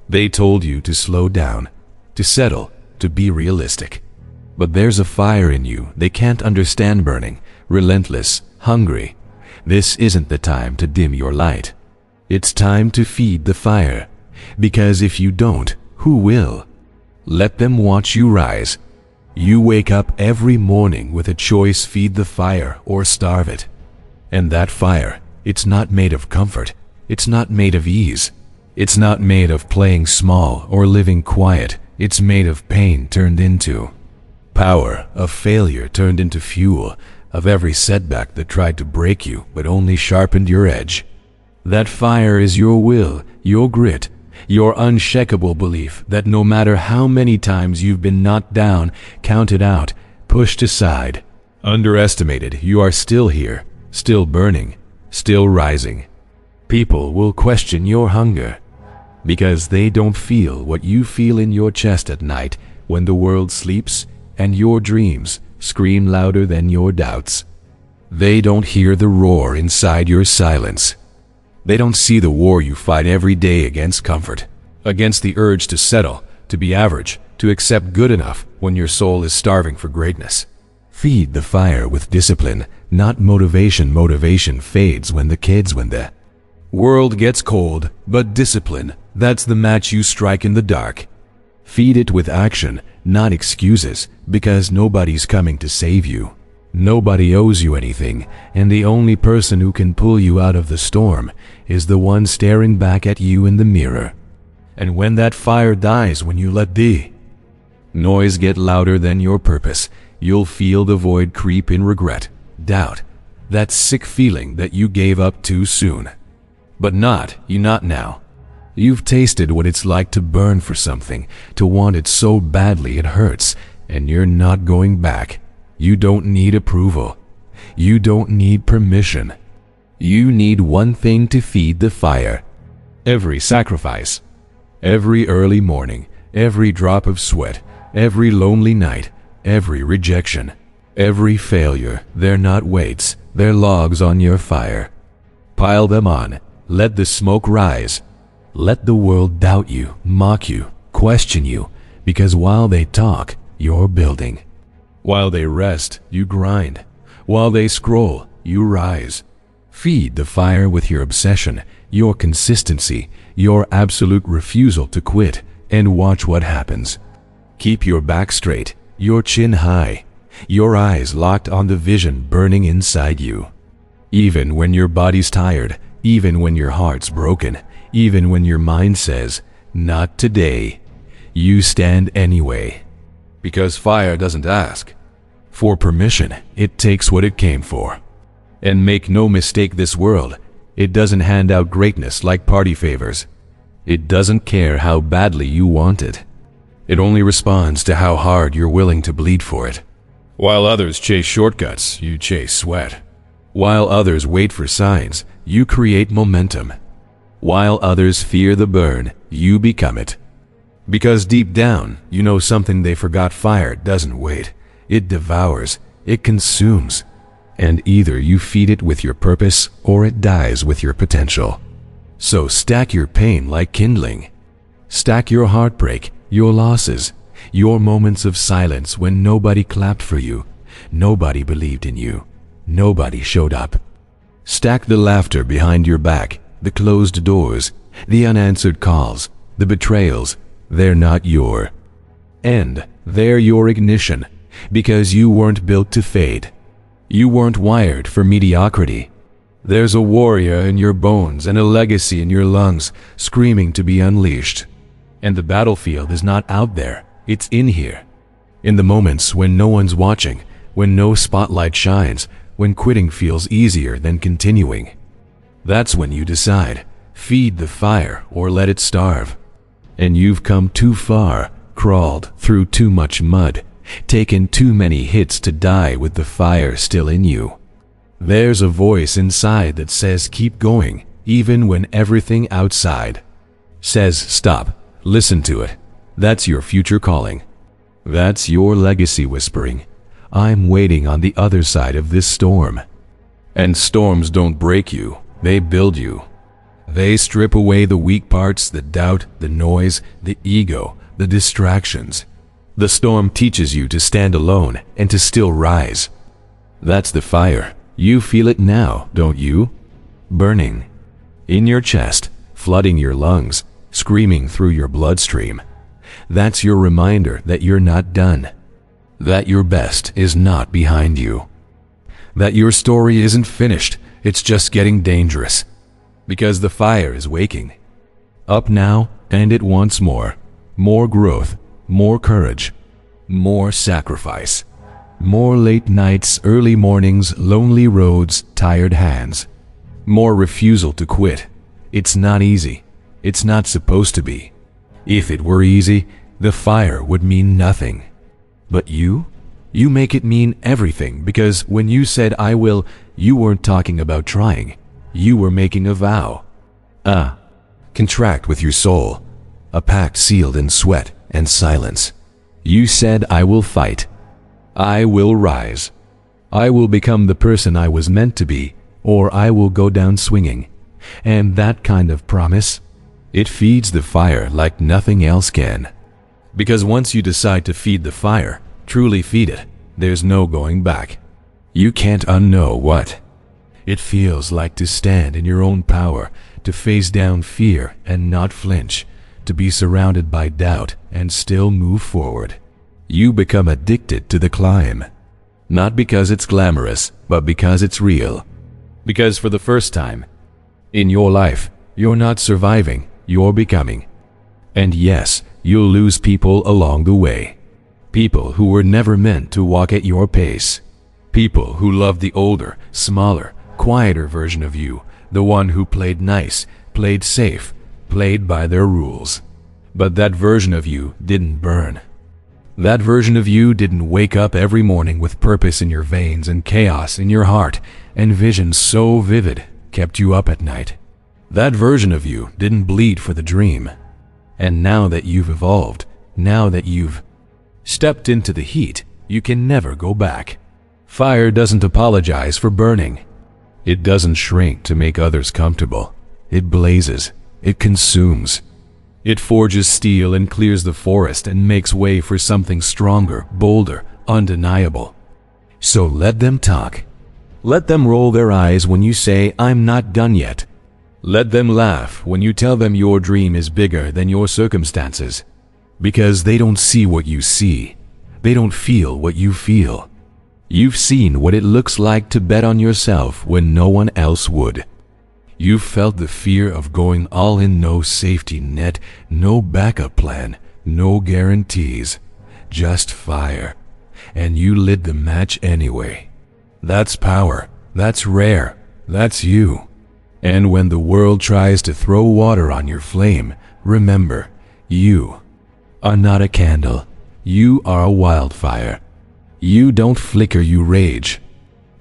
They told you to slow down, to settle, to be realistic. But there's a fire in you they can't understand, burning, relentless, hungry. This isn't the time to dim your light. It's time to feed the fire. Because if you don't, who will? Let them watch you rise. You wake up every morning with a choice: feed the fire or starve it. And that fire, it's not made of comfort. It's not made of ease. It's not made of playing small or living quiet. It's made of pain turned into power, of failure turned into fuel, of every setback that tried to break you but only sharpened your edge. That fire is your will, your grit, your unshakable belief that no matter how many times you've been knocked down, counted out, pushed aside, underestimated, you are still here, still burning, still rising. People will question your hunger because they don't feel what you feel in your chest at night when the world sleeps and your dreams scream louder than your doubts. They don't hear the roar inside your silence. They don't see the war you fight every day against comfort, against the urge to settle, to be average, to accept good enough when your soul is starving for greatness. Feed the fire with discipline, not motivation. Motivation fades when the world gets cold, but discipline, that's the match you strike in the dark. Feed it with action, not excuses, because nobody's coming to save you. Nobody owes you anything, and the only person who can pull you out of the storm is the one staring back at you in the mirror. And when that fire dies, when you let the noise get louder than your purpose, you'll feel the void creep in: regret, doubt, that sick feeling that you gave up too soon. But not now. You've tasted what it's like to burn for something, to want it so badly it hurts, and you're not going back. You don't need approval. You don't need permission. You need one thing to feed the fire. Every sacrifice, every early morning, every drop of sweat, every lonely night, every rejection, every failure, they're not weights, they're logs on your fire. Pile them on. Let the smoke rise. Let the world doubt you, mock you, question you, because while they talk, you're building. While they rest, you grind. While they scroll, you rise. Feed the fire with your obsession, your consistency, your absolute refusal to quit, and watch what happens. Keep your back straight, your chin high, your eyes locked on the vision burning inside you. Even when your body's tired, even when your heart's broken, even when your mind says, "Not today," you stand anyway. Because fire doesn't ask for permission, it takes what it came for. And make no mistake, this world, it doesn't hand out greatness like party favors. It doesn't care how badly you want it. It only responds to how hard you're willing to bleed for it. While others chase shortcuts, you chase sweat. While others wait for signs, you create momentum. While others fear the burn, you become it. Because deep down, you know something they forgot: fire doesn't wait. It devours, it consumes. And either you feed it with your purpose or it dies with your potential. So stack your pain like kindling. Stack your heartbreak, your losses, your moments of silence when nobody clapped for you, nobody believed in you, nobody showed up. Stack the laughter behind your back, the closed doors, the unanswered calls, the betrayals. They're not your end, they're your ignition, because you weren't built to fade. You weren't wired for mediocrity. There's a warrior in your bones and a legacy in your lungs, screaming to be unleashed. And the battlefield is not out there, it's in here. In the moments when no one's watching, when no spotlight shines, when quitting feels easier than continuing. That's when you decide, feed the fire or let it starve. And you've come too far, crawled through too much mud, taken too many hits to die with the fire still in you. There's a voice inside that says keep going, even when everything outside says stop. Listen to it. That's your future calling. That's your legacy whispering, I'm waiting on the other side of this storm. And storms don't break you, they build you. They strip away the weak parts, the doubt, the noise, the ego, the distractions. The storm teaches you to stand alone and to still rise. That's the fire. You feel it now, don't you? Burning in your chest, flooding your lungs, screaming through your bloodstream. That's your reminder that you're not done, that your best is not behind you, that your story isn't finished, it's just getting dangerous, because the fire is waking up now, and it wants more growth, more courage, more sacrifice, more late nights, early mornings, lonely roads, tired hands, more refusal to quit. It's not easy. It's not supposed to be. If it were easy, the fire would mean nothing. But you make it mean everything, because when you said I will, you weren't talking about trying. You were making a vow. A contract with your soul. A pact sealed in sweat and silence. You said I will fight. I will rise. I will become the person I was meant to be, or I will go down swinging. And that kind of promise, it feeds the fire like nothing else can. Because once you decide to feed the fire, truly feed it, there's no going back. You can't unknow what it feels like to stand in your own power, to face down fear and not flinch, to be surrounded by doubt and still move forward. You become addicted to the climb, not because it's glamorous, but because it's real. Because for the first time in your life, you're not surviving, you're becoming. And yes, you'll lose people along the way. People who were never meant to walk at your pace. People who loved the older, smaller, quieter version of you, the one who played nice, played safe, played by their rules. But that version of you didn't burn. That version of you didn't wake up every morning with purpose in your veins and chaos in your heart, and visions so vivid kept you up at night. That version of you didn't bleed for the dream. And now that you've evolved, now that you've stepped into the heat, you can never go back. Fire doesn't apologize for burning. It doesn't shrink to make others comfortable. It blazes. It consumes. It forges steel and clears the forest and makes way for something stronger, bolder, undeniable. So let them talk. Let them roll their eyes when you say, I'm not done yet. Let them laugh when you tell them your dream is bigger than your circumstances. Because they don't see what you see. They don't feel what you feel. You've seen what it looks like to bet on yourself when no one else would. You've felt the fear of going all in, no safety net, no backup plan, no guarantees, just fire. And you lit the match anyway. That's power. That's rare. That's you. And when the world tries to throw water on your flame, remember, you are not a candle. You are a wildfire. You don't flicker, you rage.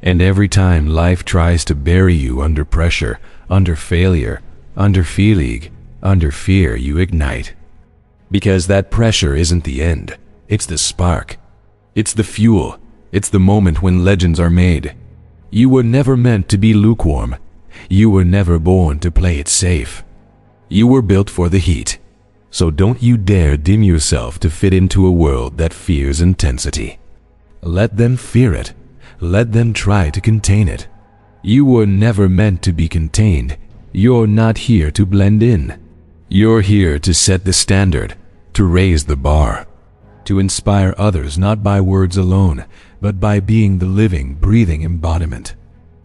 And every time life tries to bury you under pressure, under failure, under fatigue, under fear, you ignite. Because that pressure isn't the end. It's the spark. It's the fuel. It's the moment when legends are made. You were never meant to be lukewarm. You were never born to play it safe. You were built for the heat. So don't you dare dim yourself to fit into a world that fears intensity. Let them fear it. Let them try to contain it. You were never meant to be contained. You're not here to blend in. You're here to set the standard, to raise the bar, to inspire others not by words alone, but by being the living, breathing embodiment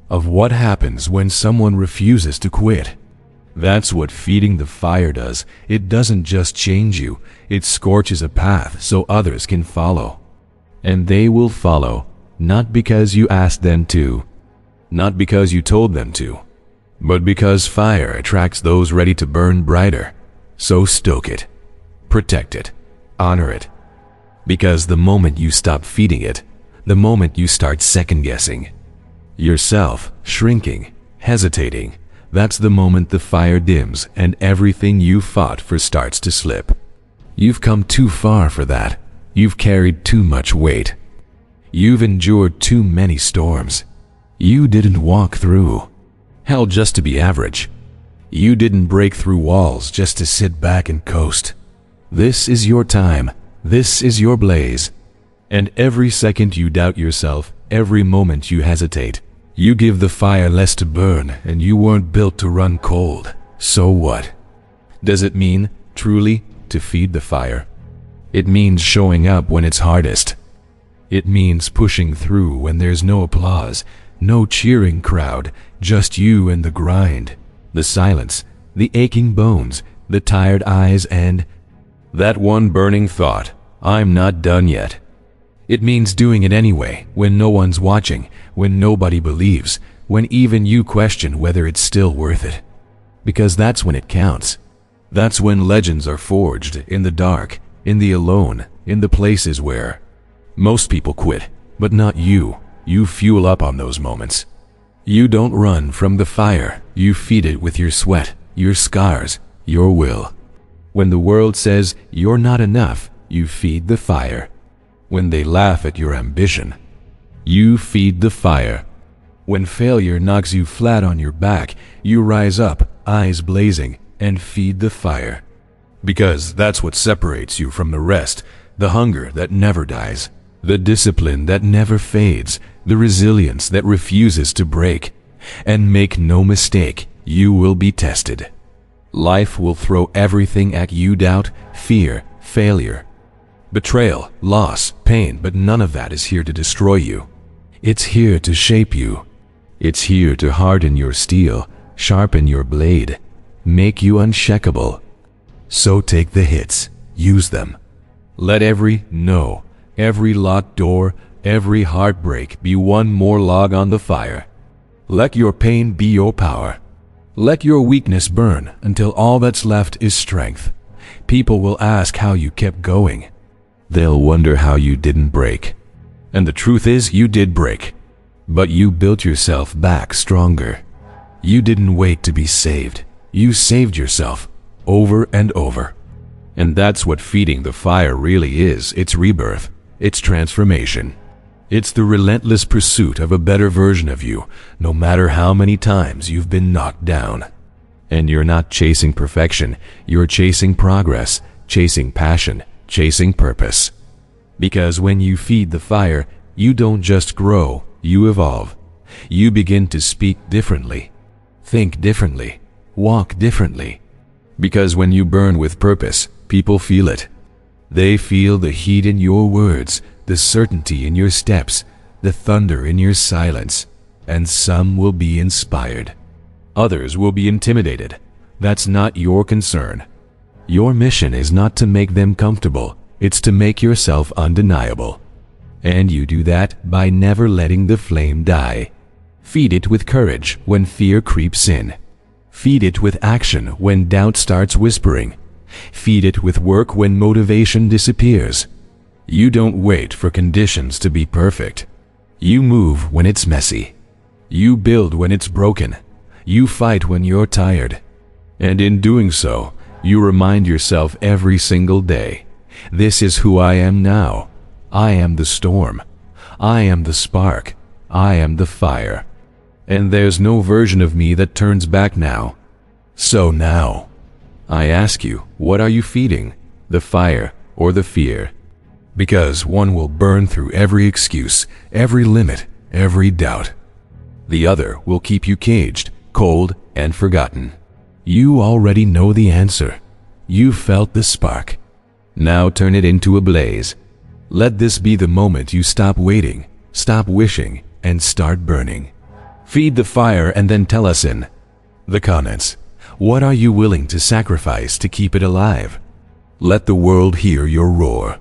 of what happens when someone refuses to quit. That's what feeding the fire does. It doesn't just change you, it scorches a path so others can follow. And they will follow, not because you asked them to, not because you told them to, but because fire attracts those ready to burn brighter. So stoke it, protect it, honor it. Because the moment you stop feeding it, the moment you start second-guessing yourself, shrinking, hesitating, that's the moment the fire dims and everything you fought for starts to slip. You've come too far for that. You've carried too much weight. You've endured too many storms. You didn't walk through hell just to be average. You didn't break through walls just to sit back and coast. This is your time. This is your blaze. And every second you doubt yourself, every moment you hesitate, you give the fire less to burn, and you weren't built to run cold. So what? Does it mean, truly, to feed the fire? It means showing up when it's hardest. It means pushing through when there's no applause, no cheering crowd, just you and the grind, the silence, the aching bones, the tired eyes, and that one burning thought, I'm not done yet. It means doing it anyway, when no one's watching, when nobody believes, when even you question whether it's still worth it. Because that's when it counts. That's when legends are forged, in the dark, in the alone, in the places where most people quit, but not you. You fuel up on those moments. You don't run from the fire, you feed it with your sweat, your scars, your will. When the world says you're not enough, you feed the fire. When they laugh at your ambition, you feed the fire. When failure knocks you flat on your back, you rise up, eyes blazing, and feed the fire. Because that's what separates you from the rest, the hunger that never dies, the discipline that never fades, the resilience that refuses to break. And make no mistake, you will be tested. Life will throw everything at you: doubt, fear, failure, betrayal, loss, pain, but none of that is here to destroy you. It's here to shape you. It's here to harden your steel, sharpen your blade, make you unshakable. So take the hits, use them. Let every no, every locked door, every heartbreak be one more log on the fire. Let your pain be your power. Let your weakness burn until all that's left is strength. People will ask how you kept going. They'll wonder how you didn't break. And the truth is, you did break. But you built yourself back stronger. You didn't wait to be saved. You saved yourself, over and over. And that's what feeding the fire really is. It's rebirth. It's transformation. It's the relentless pursuit of a better version of you, no matter how many times you've been knocked down. And you're not chasing perfection. You're chasing progress, chasing passion, chasing purpose. Because when you feed the fire, you don't just grow, you evolve. You begin to speak differently, think differently, walk differently. Because when you burn with purpose, people feel it. They feel the heat in your words, the certainty in your steps, the thunder in your silence. And some will be inspired. Others will be intimidated. That's not your concern. Your mission is not to make them comfortable. It's to make yourself undeniable. And you do that by never letting the flame die. Feed it with courage when fear creeps in. Feed it with action when doubt starts whispering. Feed it with work when motivation disappears. You don't wait for conditions to be perfect. You move when it's messy. You build when it's broken. You fight when you're tired. And in doing so, you remind yourself every single day, this is who I am now. I am the storm. I am the spark. I am the fire. And there's no version of me that turns back now. So now, I ask you, what are you feeding? The fire or the fear? Because one will burn through every excuse, every limit, every doubt. The other will keep you caged, cold, and forgotten. You already know the answer. You felt the spark. Now turn it into a blaze. Let this be the moment you stop waiting, stop wishing, and start burning. Feed the fire and then tell us in the comments, what are you willing to sacrifice to keep it alive? Let the world hear your roar.